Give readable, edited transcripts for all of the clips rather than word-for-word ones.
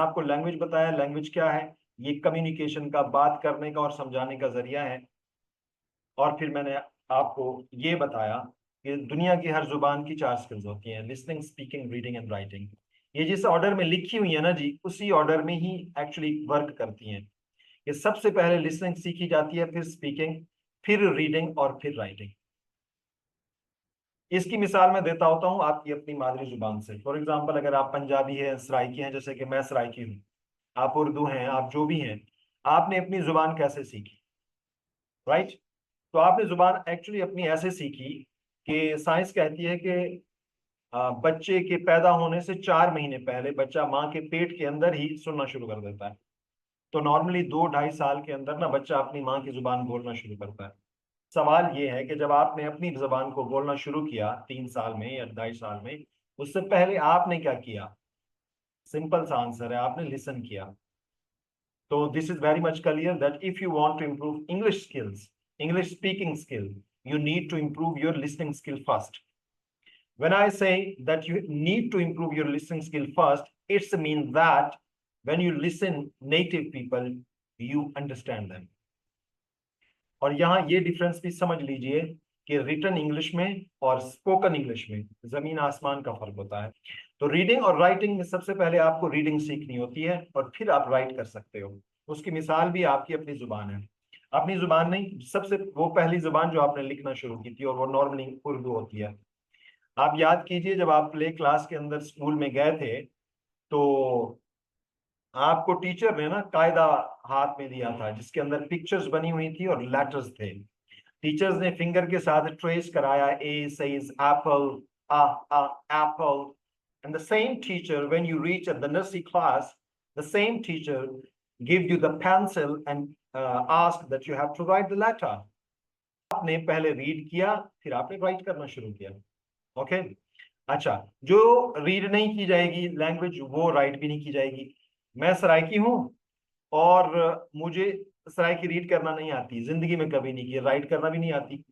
आपको लैंग्वेज बताया, लैंग्वेज क्या है? ये कम्युनिकेशन का, बात करने का और समझाने का जरिया है। और फिर मैंने आपको ये बताया कि दुनिया की हर जुबान की 4 स्किल्स होती हैं: listening, speaking, reading and writing. ये जिस ऑर्डर में लिखी हुई है ना जी, उसी ऑर्डर में ही एक्चुअली वर्क करती हैं। ये सबसे पहले लिसनिंग सीखी जाती है, फिर स्पीकिंग, फिर रीडिंग और फिर राइटिंग। इसकी मिसाल मैं देता होता हूँ आपकी अपनी मादरी जुबान से। फॉर एग्जाम्पल, अगर आप पंजाबी हैं, सराइकी हैं, जैसे कि मैं सराइकी हूँ, आप उर्दू हैं, आप जो भी हैं, आपने अपनी जुबान कैसे सीखी? राइट? तो आपने जुबान एक्चुअली अपनी ऐसे सीखी कि साइंस कहती है कि बच्चे के पैदा होने से 4 महीने पहले बच्चा माँ के पेट के अंदर ही सुनना शुरू कर देता है। तो नॉर्मली 2-2.5 साल के अंदर ना बच्चा अपनी माँ की जुबान बोलना शुरू करता है। सवाल ये है कि जब आपने अपनी जबान को बोलना शुरू किया 3 साल में या 2.5 साल में, उससे पहले आपने क्या किया? सिंपल सा आंसर है, आपने लिसन किया। तो this is very much clear that if you want to improve English skills, English speaking skill, you need to improve your listening skill first. When I say that you need to improve your listening skill first, it's mean that when you listen native people, you understand them. और यहाँ ये difference भी समझ लीजिए कि written English में और spoken English में जमीन आसमान का फर्क होता है। तो रीडिंग और राइटिंग में सबसे पहले आपको रीडिंग सीखनी होती है और फिर आप राइट कर सकते हो। उसकी मिसाल भी आपकी अपनी जुबान है। अपनी जुबान नहीं, सबसे वो पहली जुबान जो आपने लिखना शुरू की थी, और वो नॉर्मली उर्दू होती है। आप याद कीजिए, जब आप प्ले क्लास के अंदर स्कूल में गए थे, तो आपको टीचर ने ना कायदा हाथ में दिया था जिसके अंदर पिक्चर्स बनी हुई थी और लेटर्स थे। टीचर्स ने फिंगर के साथ ट्रेस कराया, A says apple, a a apple. And the same teacher when you reach at the nursery class, the same teacher give you the pencil and ask that you have to write the letter. आपने पहले read किया, फिर आपने right करना शुरू किया। Okay? अच्छा, जो रीड नहीं की जाएगी लैंग्वेज, वो राइट भी नहीं की जाएगी। मैं सराइकी हूँ और मुझे सराइकी रीड करना नहीं आती, जिंदगी में कभी नहीं की, राइट करना भी नहीं आती।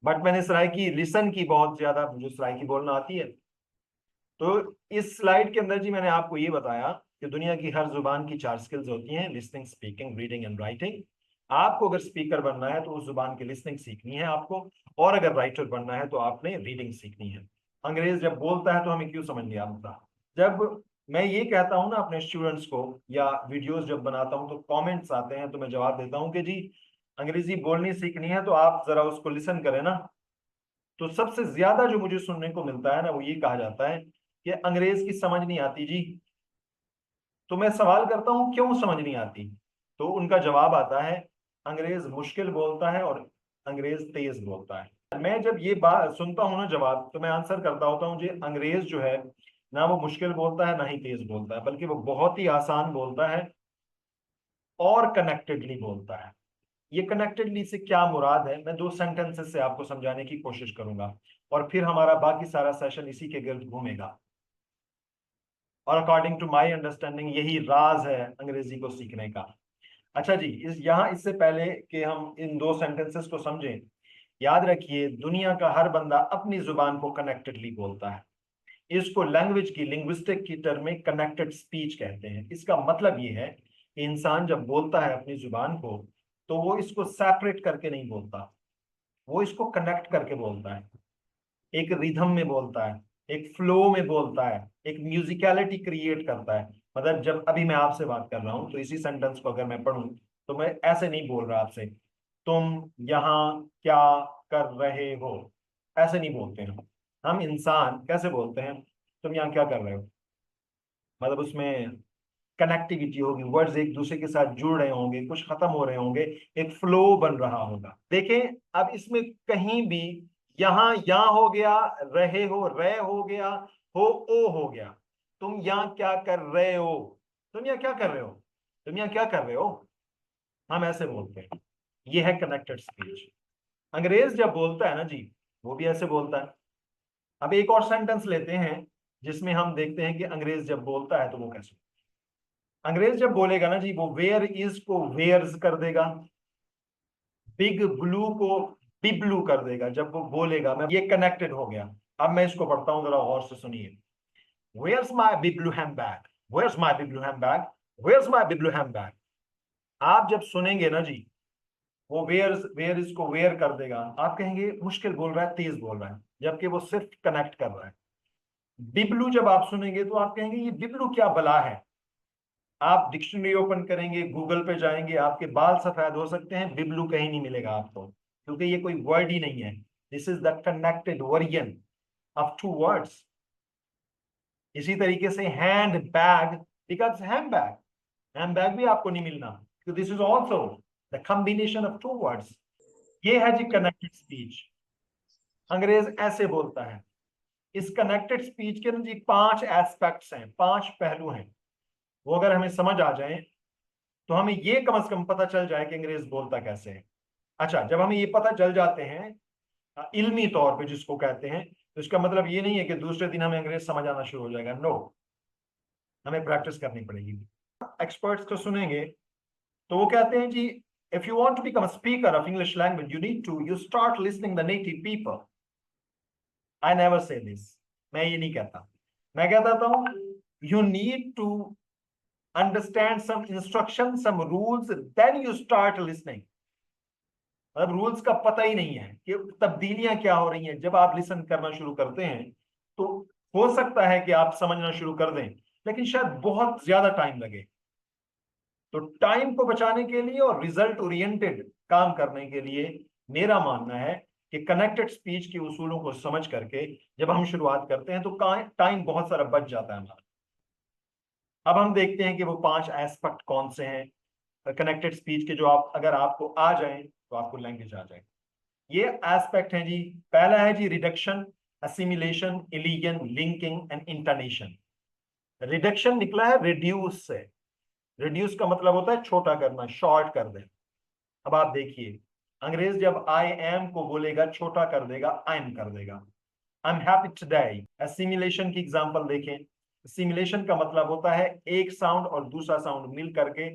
बट मैंने सराइकी लिसन की बहुत ज्यादा, मुझे सराइकी बोलना आती है। तो इस स्लाइड के अंदर जी मैंने आपको ये बताया कि दुनिया की हर जुबान की 4 स्किल्स होती हैं: listening, speaking, reading and writing. आपको अगर स्पीकर बनना है तो उस जुबान की लिसनिंग सीखनी है आपको, और अगर राइटर बनना है तो आपने रीडिंग सीखनी है। अंग्रेज जब बोलता है तो हमें क्यों समझ नहीं आता? जब मैं ये कहता हूं ना अपने स्टूडेंट्स को, या वीडियोस जब बनाता हूं तो कमेंट्स आते हैं, तो मैं जवाब देता हूं कि जी अंग्रेजी बोलनी सीखनी है तो आप जरा उसको लिसन करें ना। तो सबसे ज्यादा जो मुझे सुनने को मिलता है ना, वो ये कहा जाता है कि अंग्रेज की समझ नहीं आती जी। तो मैं सवाल करता हूँ क्यों समझ नहीं आती? तो उनका जवाब आता है, अंग्रेज मुश्किल बोलता है और अंग्रेज तेज बोलता है। मैं जब ये बात सुनता हूँ ना जवाब, तो मैं आंसर करता होता हूँ जी अंग्रेज जो है ना, वो मुश्किल बोलता है ना ही तेज बोलता है, बल्कि वो बहुत ही आसान बोलता है और कनेक्टेडली बोलता है। ये कनेक्टेडली से क्या मुराद है, मैं 2 सेंटेंसेस से आपको समझाने की कोशिश करूंगा, और फिर हमारा बाकी सारा सेशन इसी के गिर्द घूमेगा। और अकॉर्डिंग टू माय अंडरस्टैंडिंग यही राज है अंग्रेजी को सीखने का। अच्छा जी, इससे पहले कि हम इन 2 सेंटेंसेस को समझें, याद रखिए दुनिया का हर बंदा अपनी जुबान को कनेक्टेडली बोलता है। इसको लैंग्वेज की, लिंग्विस्टिक की टर्म में कनेक्टेड स्पीच कहते हैं। इसका मतलब ये है कि इंसान जब बोलता है अपनी जुबान को, तो वो इसको सेपरेट करके नहीं बोलता, वो इसको कनेक्ट करके बोलता है। एक रिथम में बोलता है, एक फ्लो में बोलता है, एक म्यूजिकलिटी क्रिएट करता है। मतलब जब अभी मैं आपसे बात कर रहा हूं तो इसी सेंटेंस को अगर मैं पढ़ूं, तो मैं ऐसे नहीं बोल रहा आपसे, तुम यहाँ क्या कर रहे हो, ऐसे नहीं बोलते हैं। हम इंसान कैसे बोलते हैं? तुम यहाँ क्या कर रहे हो? मतलब उसमें कनेक्टिविटी होगी, वर्ड्स एक दूसरे के साथ जुड़ रहे होंगे, कुछ खत्म हो रहे होंगे, एक फ्लो बन रहा होगा। देखें, अब इसमें कहीं भी यहाँ यहाँ हो गया, रहे हो रे हो गया, हो ओ हो गया। तुम यहाँ क्या कर रहे हो? तुम यहाँ क्या कर रहे हो? तुम यहाँ क्या कर रहे हो? हम ऐसे बोलते हैं। ये है कनेक्टेड स्पीच। अंग्रेज जब बोलता है ना जी, वो भी ऐसे बोलता है। अब एक और सेंटेंस लेते हैं जिसमें हम देखते हैं कि अंग्रेज जब बोलता है तो वो कैसे। अंग्रेज जब बोलेगा ना जी, वो वेयर इज को वेयर्स कर देगा, बिग ब्लू को बिब्लू कर देगा। जब वो बोलेगा, मैं ये कनेक्टेड हो गया। अब मैं इसको पढ़ता हूं, जरा गौर से सुनिए। Where's my big blue handbag, Where's my bibliography bag? Where's my bibliography bag? आप जब सुनेंगे ना जी, वो वेयर इसको वेयर कर देगा, आप कहेंगे मुश्किल बोल रहा है, तेज बोल रहा है, जबकि वो सिर्फ कनेक्ट कर रहा है। बिब्लू जब आप सुनेंगे तो आप कहेंगे ये बिब्लू क्या बला है। आप डिक्शनरी ओपन करेंगे, गूगल पे जाएंगे, आपके बाल सफेद हो सकते हैं, बिब्लू कहीं नहीं मिलेगा आपको, क्योंकि ये कोई वर्ड ही नहीं है। This is the connected version of two words. इसी तरीके से हैंड बैग, बिकॉज हैंड बैग भी आपको नहीं मिलना, तो this is also the combination of two words. ये है जी कनेक्टेड स्पीच। अंग्रेज ऐसे बोलता है। इस कनेक्टेड स्पीच के ना जी 5 एस्पेक्ट्स हैं, 5 पहलू हैं। वो अगर हमें समझ आ जाए तो हमें ये कम से कम पता चल जाए कि अंग्रेज बोलता कैसे है। अच्छा, जब हमें ये पता चल जाते हैं इल्मी तौर पे जिसको कहते हैं, तो इसका मतलब ये नहीं है कि दूसरे दिन हमें अंग्रेज समझ आना शुरू हो जाएगा। नो, हमें प्रैक्टिस करनी पड़ेगी। एक्सपर्ट्स को सुनेंगे तो वो कहते हैं जी, if you want to become a speaker of English language you start listening the native people. I never say this, मैं ये नहीं कहता। मैं कहता हूं you need to understand some instruction, some rules, then you start listening. मतलब rules का पता ही नहीं है कि तब्दीलियां क्या हो रही हैं। जब आप लिसन करना शुरू करते हैं तो हो सकता है कि आप समझना शुरू कर दें, लेकिन शायद बहुत ज्यादा टाइम लगे। तो टाइम को बचाने के लिए और रिजल्ट ओरिएंटेड काम करने के लिए मेरा मानना है कि कनेक्टेड स्पीच के उसूलों को समझ करके जब हम शुरुआत करते हैं तो टाइम बहुत सारा बच जाता है हमारा। अब हम देखते हैं कि वो 5 एस्पेक्ट कौन से हैं कनेक्टेड स्पीच के, जो आप अगर आपको आ जाए तो आपको लैंग्वेज आ जाए। ये एस्पेक्ट है जी। पहला है जी reduction, assimilation, elision, linking and intonation. Reduction निकला है रिड्यूस से। रिड्यूस का मतलब होता है छोटा करना, शॉर्ट कर देना। अब आप देखिए, अंग्रेज जब आई एम को बोलेगा छोटा कर देगा, आई एम कर देगा। I am happy today. Assimilation की एग्जांपल देखें। असिमिलेशन का मतलब होता है एक साउंड और दूसरा साउंड मिल करके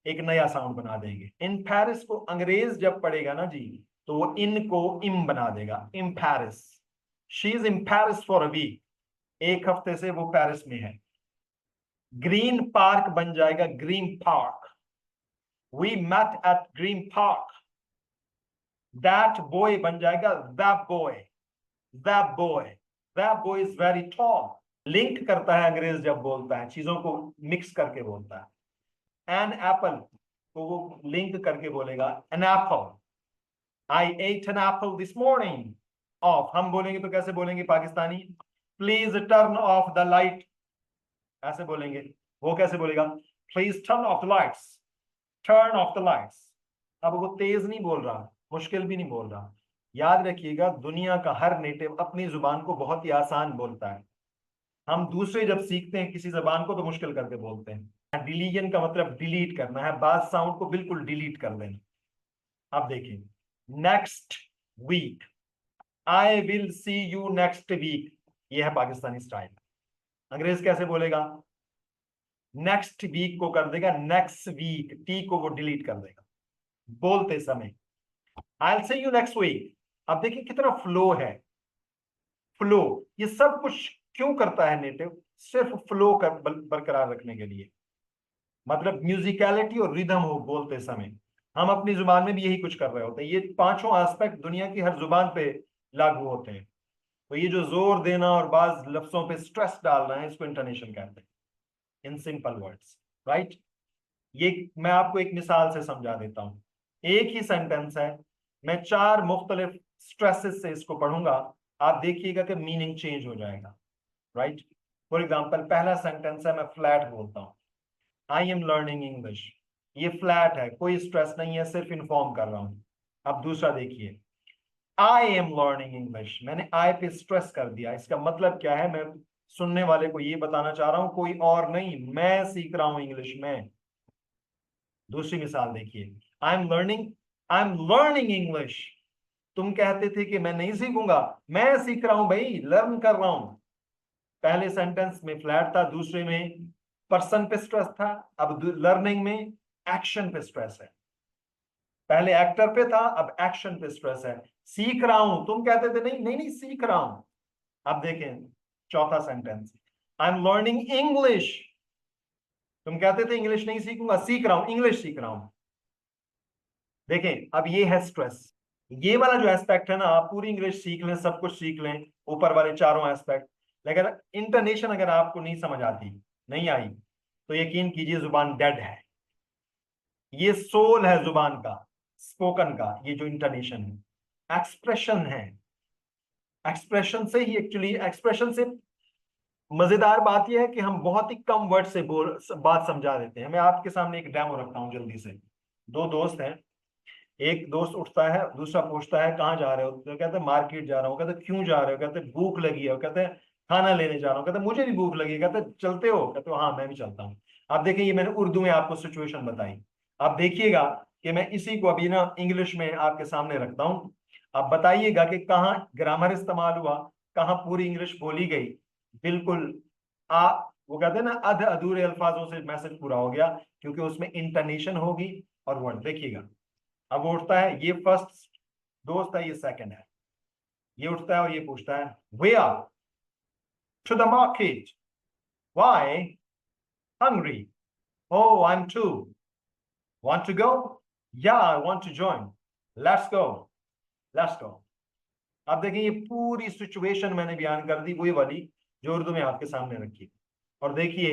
एक नया साउंड बना देंगे। इन पेरिस को अंग्रेज जब पढ़ेगा ना जी, तो वो इन को इम बना देगा, in Paris. She is in Paris for a week, एक हफ्ते से वो पेरिस में है। ग्रीन पार्क बन जाएगा Green Park. We met at Green Park. That boy बन जाएगा that boy. That boy, that boy is very tall. Link करता है अंग्रेज जब बोलता है, चीजों को मिक्स करके बोलता है। एन एप्पल को वो लिंक करके बोलेगा an apple. I ate an apple this morning. Off हम बोलेंगे तो कैसे बोलेंगे Pakistani? Please turn off the light, ऐसे बोलेंगे। वो कैसे बोलेगा? Please turn off the lights. Turn off the lights. अब वो तेज नहीं बोल रहा, मुश्किल भी नहीं बोल रहा। याद रखिएगा, दुनिया का हर नेटिव अपनी जुबान को बहुत ही आसान बोलता है। हम दूसरे जब सीखते हैं किसी जबान को तो मुश्किल करके बोलते हैं। डिलीजन का मतलब डिलीट करना है, बाद साउंड को बिल्कुल डिलीट कर देना। अब देखिए, next week, I will see you next week, ये है पाकिस्तानी स्टाइल। अंग्रेज कैसे बोलेगा? नेक्स्ट वीक को कर देगा नेक्स्ट वीक, टी को वो डिलीट कर देगा बोलते समय। I will see you next week. अब देखिए कितना फ्लो है। फ्लो, ये सब कुछ क्यों करता है नेटिव? सिर्फ फ्लो कर बरकरार रखने के लिए, मतलब म्यूजिकलिटी और रिदम हो बोलते समय। हम अपनी जुबान में भी यही कुछ कर रहे होते हैं। ये पांचों एस्पेक्ट दुनिया की हर जुबान पे लागू होते हैं। तो ये जो जोर देना और बाज लफ्जों पे स्ट्रेस डालना है, इसको इंटोनेशन कहते हैं, इन सिंपल वर्ड्स, राइट। ये मैं आपको एक मिसाल से समझा देता हूं। एक ही सेंटेंस है, मैं 4 मुख्तलिफ स्ट्रेसेस से इसको पढ़ूंगा, आप देखिएगा कि मीनिंग चेंज हो जाएगा, राइट। फॉर एग्जाम्पल, पहला सेंटेंस है, मैं फ्लैट बोलता हूँ, आई एम लर्निंग इंग्लिश। ये फ्लैट है, कोई स्ट्रेस नहीं है, सिर्फ इन्फॉर्म कर रहा हूं। अब दूसरा देखिए, आई एम लर्निंग इंग्लिश, मैंने आई पे स्ट्रेस कर दिया। इसका मतलब क्या है? मैं सुनने वाले को ये बताना चाह रहा हूं, कोई और नहीं, मैं सीख रहा हूं इंग्लिश में। दूसरी मिसाल देखिए, आई एम लर्निंग इंग्लिश। तुम कहते थे कि मैं नहीं सीखूंगा, मैं सीख रहा हूं भाई, लर्न कर रहा हूं। पहले सेंटेंस में फ्लैट था, दूसरे में पर्सन पे स्ट्रेस था, अब लर्निंग में एक्शन पे स्ट्रेस है। पहले एक्टर पे था, अब एक्शन पे स्ट्रेस है। सीख रहा हूं, तुम कहते थे नहीं नहीं नहीं सीख रहा हूं। अब देखें चौथा sentence, I am learning English. तुम कहते थे इंग्लिश नहीं सीखूंगा, सीख रहा हूं, इंग्लिश सीख रहा हूं। देखें अब ये है स्ट्रेस। ये वाला जो एस्पेक्ट है ना, आप पूरी इंग्लिश सीख लें, सब कुछ सीख लें, ऊपर वाले चारों एस्पेक्ट, लेकिन इंटरनेशन अगर आपको नहीं समझ आती, नहीं आई, तो यकीन कीजिए जुबान डेड है। ये सोल है जुबान का, स्पोकन का, ये जो इंटरनेशन है, एक्सप्रेशन है। एक्सप्रेशन से ही एक्चुअली, एक्सप्रेशन से मजेदार बात यह है कि हम बहुत ही कम वर्ड से बात समझा देते हैं। मैं आपके सामने एक डेमो रखता हूँ जल्दी से। दो दोस्त हैं, एक दोस्त उठता है, दूसरा पूछता है कहाँ जा रहे हो, तो कहते हैं मार्केट जा रहा हूँ। कहते क्यों जा रहे हो, कहते भूख लगी है। कहते हैं खाना लेने जा रहा हूँ। कहते मुझे भी भूख लगी है। कहते चलते हो, कहते हाँ मैं भी चलता हूँ। आप देखिए, ये मैंने उर्दू में आपको सिचुएशन बताई। आप देखिएगा कि मैं इसी को अभी ना इंग्लिश में आपके सामने रखता हूँ। आप बताइएगा कि कहाँ ग्रामर इस्तेमाल हुआ, कहाँ पूरी इंग्लिश बोली गई। बिल्कुल आ वो कहते हैं ना, अध अधूरे अल्फाजों से मैसेज पूरा हो गया, क्योंकि उसमें इंटरनेशन होगी और वर्ड। देखिएगा, अब वो उठता है, ये फर्स्ट दोस्त है, ये सेकंड है। ये उठता है और ये पूछता है, where, to the market, why, hungry, oh I'm too, want to go, yeah I want to join, let's go, let's go। अब देखिए, ये पूरी सिचुएशन मैंने बयान कर दी, वही वाली जो उर्दू में आपके सामने रखी। और देखिए,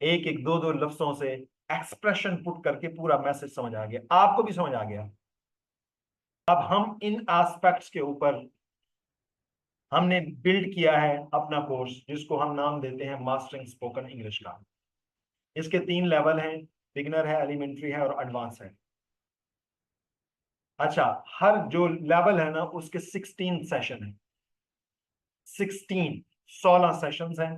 एक एक दो दो लफ्जों से एक्सप्रेशन पुट करके पूरा मैसेज समझ आ गया, आपको भी समझ आ गया। अब हम इन एस्पेक्ट्स के ऊपर हमने बिल्ड किया है अपना कोर्स, जिसको हम नाम देते हैं मास्टरिंग स्पोकन इंग्लिश का। इसके 3 लेवल हैं, बिगिनर है, एलिमेंट्री है और एडवांस है। अच्छा, हर जो लेवल है ना, उसके 16 सेशन है। 16 सेशंस हैं।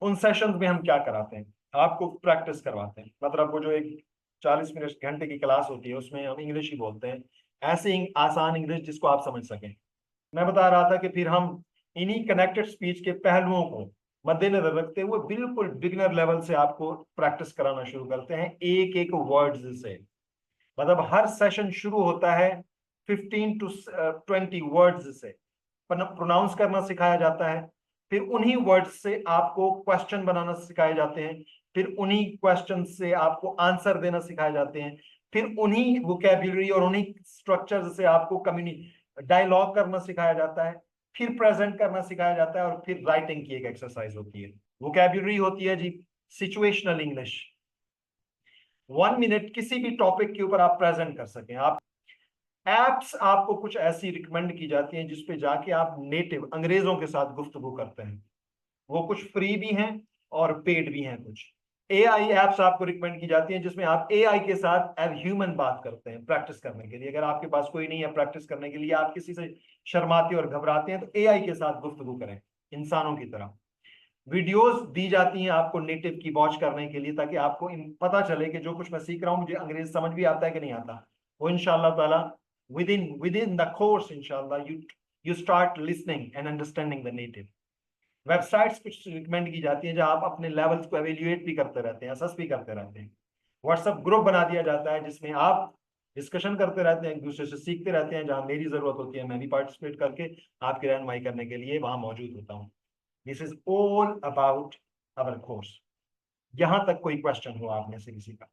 उन सेशंस में हम क्या कराते हैं, आपको प्रैक्टिस करवाते हैं। मतलब वो जो एक 40 मिनट घंटे की क्लास होती है, उसमें हम इंग्लिश ही बोलते हैं, ऐसे आसान इंग्लिश जिसको आप समझ सकें। मैं बता रहा था कि फिर हम इन्हीं कनेक्टेड स्पीच के पहलुओं को मद्देनजर रखते हुए बिल्कुल बिगिनर लेवल से आपको प्रैक्टिस कराना शुरू करते हैं, एक एक वर्ड्स से। मतलब हर सेशन शुरू होता है 15 टू 20 वर्ड्स से, प्रोनाउंस करना सिखाया जाता है। फिर उन्हीं वर्ड्स से आपको क्वेश्चन बनाना सिखाए जाते हैं। फिर उन्हीं क्वेश्चन से आपको आंसर देना सिखाए जाते हैं। फिर उन्हीं वोकैब्युलरी और उन्हीं स्ट्रक्चर से आपको डायलॉग करना सिखाया जाता है। फिर प्रेजेंट करना सिखाया जाता है, और फिर राइटिंग की एक एक्सरसाइज होती है। वोकैब्युलरी होती है जी सिचुएशनल इंग्लिश, 1 मिनट किसी भी टॉपिक के ऊपर आप प्रेजेंट कर सकें। आप एप्स आपको कुछ ऐसी रिकमेंड की जाती हैं जिसपे जाके आप नेटिव अंग्रेजों के साथ गुफ्तगू करते हैं। वो कुछ फ्री भी हैं और पेड भी हैं। कुछ एआई एप्स आपको रिकमेंड की जाती हैं, जिसमें आप एआई के साथ एज ह्यूमन बात करते हैं प्रैक्टिस करने के लिए। अगर आपके पास कोई नहीं है प्रैक्टिस करने के लिए, आप किसी से शर्माते और घबराते हैं, तो एआई के साथ गुफ्तगू करें इंसानों की तरह। वीडियोस दी जाती हैं आपको नेटिव की वॉच करने के लिए, ताकि आपको पता चले कि जो कुछ मैं सीख रहा हूँ मुझे अंग्रेजी समझ भी आता है कि नहीं आता। वो इंशाल्लाह ताला within the course inshallah you start listening and understanding the native। Websites कुछ रिकमेंड की जाती है जहां आप अपने लेवल्स को एवेल्युएट भी करते रहते हैं, असेस भी करते रहते हैं। व्हाट्सएप ग्रुप बना दिया जाता है जिसमें आप डिस्कशन करते रहते हैं, एक दूसरे से सीखते रहते हैं। जहां मेरी जरूरत होती है मैं भी पार्टिसिपेट करके आपकी रहनुमाई करने के लिए वहां मौजूद होता हूँ। This is all about our course. यहां तक कोई क्वेश्चन हो आप में से किसी का?